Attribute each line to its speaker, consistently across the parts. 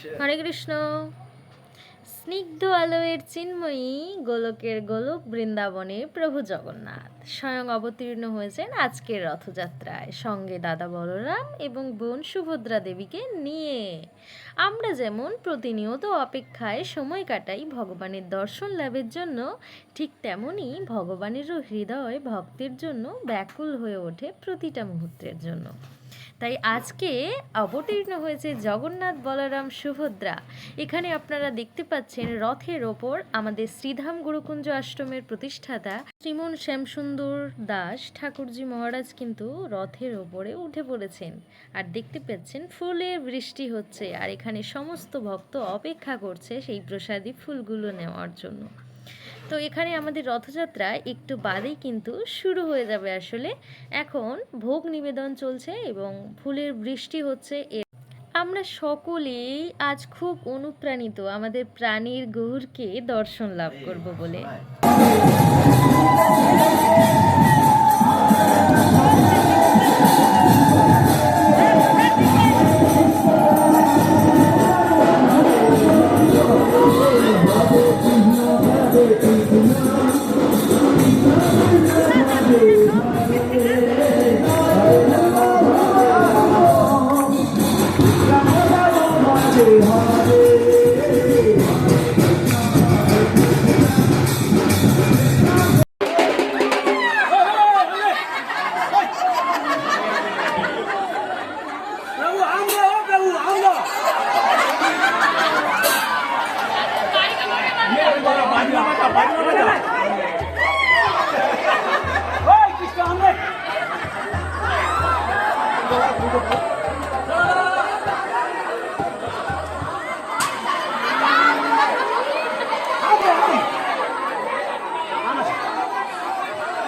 Speaker 1: হরে কৃষ্ণ। স্নিগ্ধ আলোয়ের চিন্ময়ী গোলকের গোলক বৃন্দাবনে প্রভু জগন্নাথ স্বয়ং অবতীর্ণ হয়েছেন আজকের রথযাত্রায়, সঙ্গে দাদা বলরাম এবং বোন সুভদ্রা দেবীকে নিয়ে। আমরা যেমন প্রতিনিয়ত অপেক্ষায় সময় কাটাই ভগবানের দর্শন লাভের জন্য, ঠিক তেমনি ভগবানেরও হৃদয় ভক্তের জন্য ব্যাকুল হয়ে ওঠে প্রতিটা মুহূর্তের জন্য। তাই আজকে অবতীর্ণ হয়েছে জগন্নাথ বলরাম সুভদ্রা। এখানে আপনারা দেখতে পাচ্ছেন রথের ওপর আমাদের শ্রীধাম গুরুকুঞ্জ আশ্রমের প্রতিষ্ঠাতা শ্রীমন শ্যামসুন্দর দাস ঠাকুরজি মহারাজ কিন্তু রথের ওপরে উঠে পড়েছেন। আর দেখতে পাচ্ছেন ফুলের বৃষ্টি হচ্ছে, আর এখানে সমস্ত ভক্ত অপেক্ষা করছে সেই প্রসাদী ফুলগুলো নেওয়ার জন্য। তো এখানে আমাদের রথযাত্রা একটু বাদেই কিন্তু শুরু হয়ে যাবে। আসলে এখন ভোগ নিবেদন চলছে এবং ফুলের বৃষ্টি হচ্ছে। আমরা সকলেই আজ খুব অনুপ্রাণিত আমাদের প্রাণীর গৌরকে দর্শন লাভ করব বলে।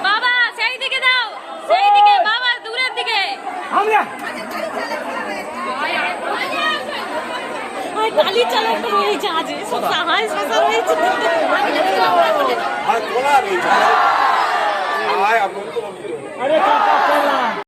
Speaker 1: বাবা সেই দিকে দাও, সেই দিকে বাবা, দূরের দিকে। কালি চালক রয়েছে আজ সহায় স্পেশাল রয়েছে।
Speaker 2: আরে